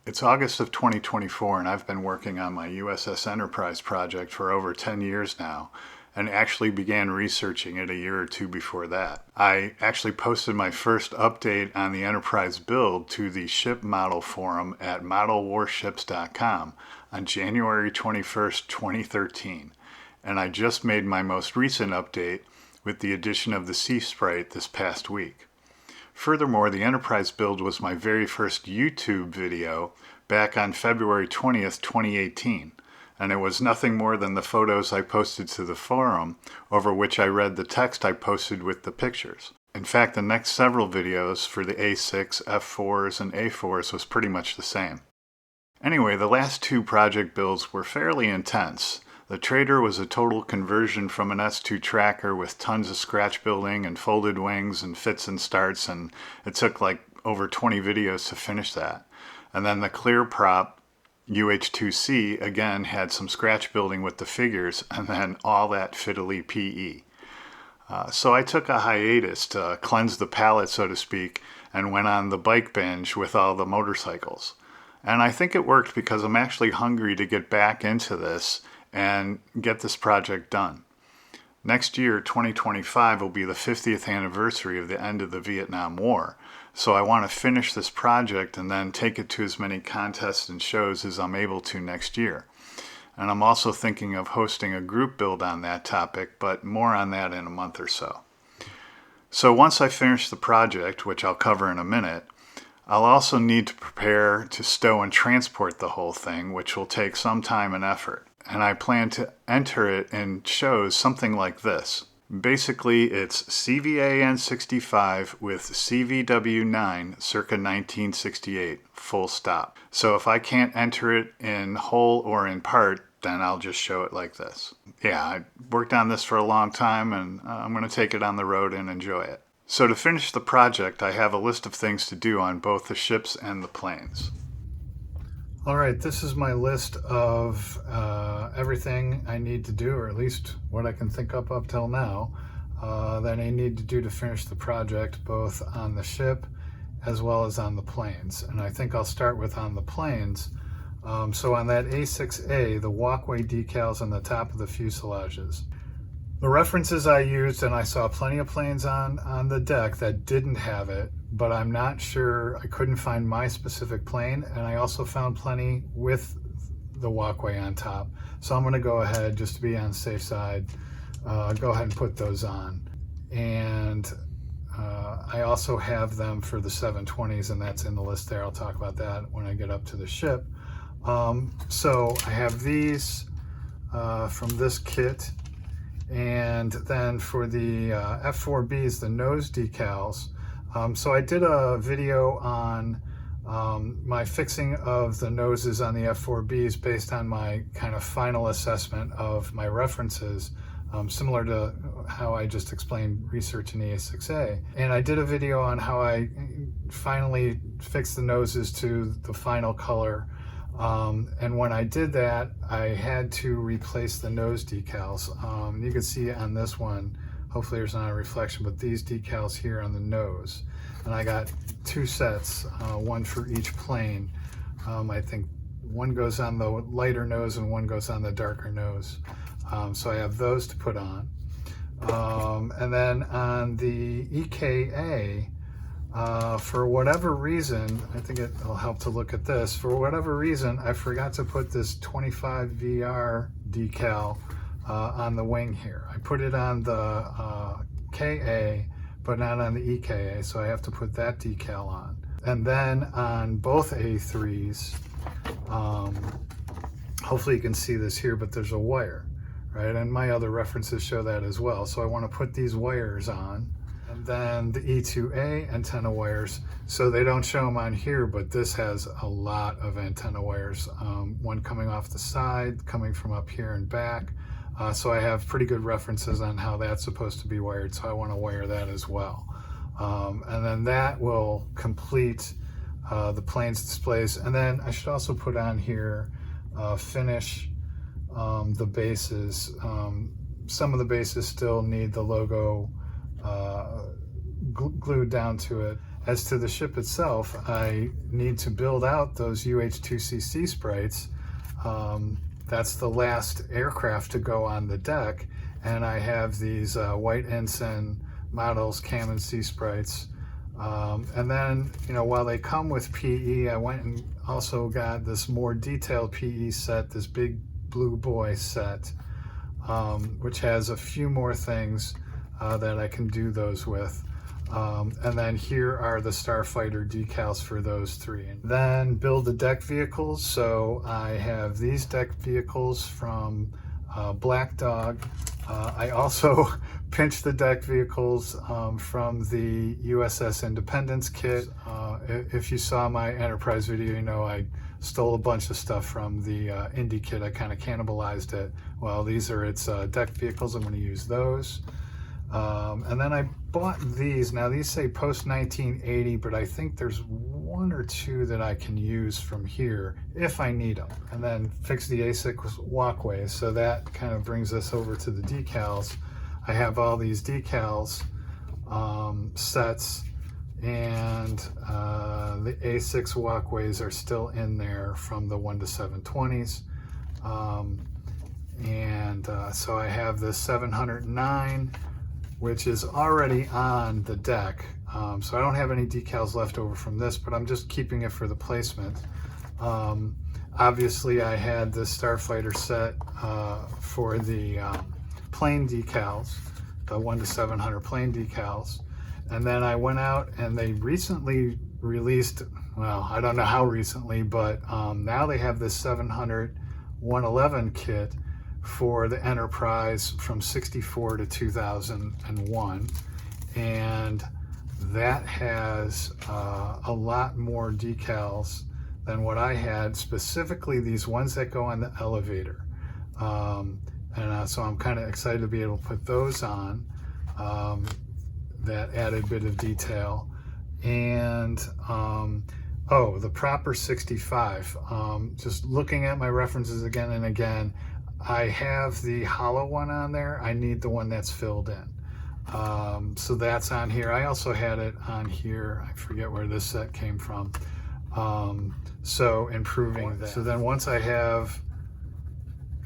It's August of 2024 and I've been working on my USS Enterprise project for over 10 years now and actually began researching it a year or two before that. I actually posted my first update on the Enterprise build to the ship model forum at modelwarships.com on January 21st, 2013. And I just made my most recent update with the addition of the sea sprite this past week. Furthermore, the Enterprise build was my very first YouTube video back on February 20th, 2018, and it was nothing more than the photos I posted to the forum, over which I read the text I posted with the pictures. In fact, the next several videos for the A6, F4s, and A4s was pretty much the same. Anyway, the last two project builds were fairly intense. The Trader was a total conversion from an S2 tracker with tons of scratch building and folded wings and fits and starts, and it took like over 20 videos to finish that. And then the Clear Prop UH2C again had some scratch building with the figures, and then all that fiddly PE. So I took a hiatus to cleanse the palate, so to speak, and went on the bike binge with all the motorcycles. And I think it worked because I'm actually hungry to get back into this and get this project done. Next year, 2025, will be the 50th anniversary of the end of the Vietnam War, so I want to finish this project and then take it to as many contests and shows as I'm able to next year. And I'm also thinking of hosting a group build on that topic, but more on that in a month or so. So once I finish the project, which I'll cover in a minute, I'll also need to prepare to stow and transport the whole thing, which will take some time and effort. And I plan to enter it in shows something like this. Basically, it's CVAN65 with CVW9 circa 1968, full stop. So if I can't enter it in whole or in part, then I'll just show it like this. Yeah, I worked on this for a long time, and I'm going to take it on the road and enjoy it. So to finish the project, I have a list of things to do on both the ships and the planes. All right, this is my list of everything I need to do, or at least what I can think up till now, that I need to do to finish the project, both on the ship as well as on the planes. And I think I'll start with on the planes. So on that A6A, the walkway decals on the top of the fuselages. The references I used, and I saw plenty of planes on the deck that didn't have it, but I'm not sure, I couldn't find my specific plane, and I also found plenty with the walkway on top. So I'm gonna go ahead, just to be on the safe side, go ahead and put those on. And I also have them for the 720s, and that's in the list there. I'll talk about that when I get up to the ship. So I have these from this kit. And then for the F4Bs, the nose decals, so I did a video on my fixing of the noses on the F4Bs based on my kind of final assessment of my references, similar to how I just explained research in the A6A. And I did a video on how I finally fixed the noses to the final color. And when I did that, I had to replace the nose decals. You can see on this one, hopefully there's not a reflection, but these decals here on the nose. And I got two sets, one for each plane. I think one goes on the lighter nose and one goes on the darker nose. So I have those to put on. And then on the EKA, for whatever reason, I think it'll help to look at this. For whatever reason, I forgot to put this 25 VR decal on the wing here. I put it on the KA, but not on the EKA, so I have to put that decal on. And then on both A3s, hopefully you can see this here, but there's a wire, right? And my other references show that as well. So I want to put these wires on. And then the E2A antenna wires, so they don't show them on here, but this has a lot of antenna wires, one coming off the side, coming from up here and back. So I have pretty good references on how that's supposed to be wired, so I want to wire that as well. And then that will complete the plane's displays. And then I should also put on here, finish the bases. Some of the bases still need the logo glued down to it. As to the ship itself, I need to build out those UH-2CC sprites. That's the last aircraft to go on the deck, and I have these White Ensign models, Cam and C sprites. And then, while they come with PE, I went and also got this more detailed PE set, this big blue boy set, which has a few more things that I can do those with. And then here are the Starfighter decals for those three. And then build the deck vehicles. So I have these deck vehicles from Black Dog. I also pinched the deck vehicles from the USS Independence kit. If you saw my Enterprise video, you know I stole a bunch of stuff from the Indy kit. I kind of cannibalized it. Well, these are its deck vehicles. I'm going to use those. And then I bought these. Now these say post 1980, but I think there's one or two that I can use from here if I need them. And then fix the ASIC walkways. So that kind of brings us over to the decals. I have all these decals sets, and the A6 walkways are still in there from the 1 to 720s. So I have this 709, which is already on the deck. So I don't have any decals left over from this, but I'm just keeping it for the placement. Obviously I had the Starfighter set for the plane decals, the 1 to 700 plane decals. And then I went out and they recently released, well, I don't know how recently, but now they have this 700 111 kit for the Enterprise from 64 to 2001, and that has a lot more decals than what I had, specifically these ones that go on the elevator. So I'm kind of excited to be able to put those on, that added bit of detail. And the proper 65, just looking at my references again and again, I have the hollow one on there. I need the one that's filled in. So that's on here. I also had it on here. I forget where this set came from. So improving that. So then once I have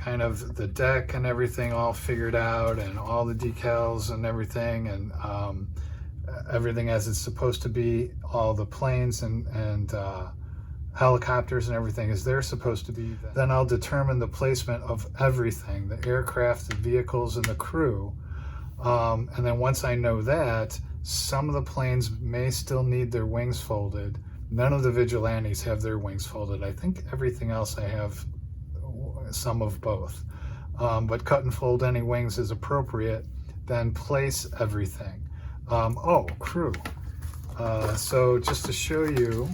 kind of the deck and everything all figured out, and all the decals and everything, and everything as it's supposed to be, all the planes and helicopters and everything as they're supposed to be, then I'll determine the placement of everything, the aircraft, the vehicles, and the crew. And then once I know that, some of the planes may still need their wings folded. None of the Vigilantes have their wings folded. I think everything else I have some of both. But cut and fold any wings as appropriate, then place everything. Crew. So just to show you,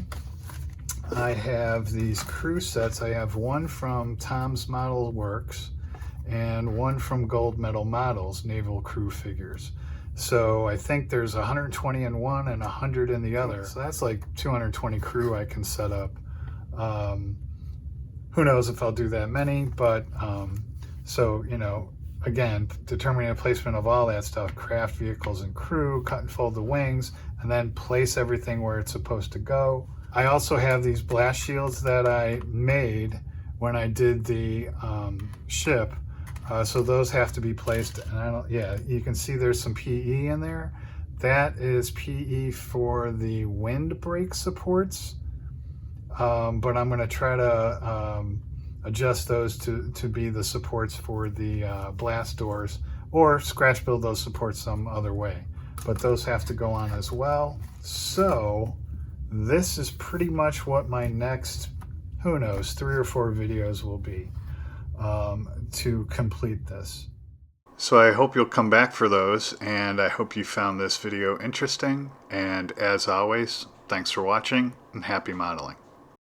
I have these crew sets. I have one from Tom's Model Works and one from Gold Medal Models, naval crew figures. So I think there's 120 in one and 100 in the other. So that's like 220 crew I can set up. Who knows if I'll do that many, but again, determining the placement of all that stuff, craft vehicles and crew, cut and fold the wings, and then place everything where it's supposed to go. I also have these blast shields that I made when I did the ship. So those have to be placed, and you can see there's some PE in there. That is PE for the windbreak supports, but I'm going to try to adjust those to be the supports for the blast doors, or scratch build those supports some other way. But those have to go on as well. So this is pretty much what my next, who knows, 3 or 4 videos will be to complete this. So I hope you'll come back for those, and I hope you found this video interesting. And as always, thanks for watching, and happy modeling.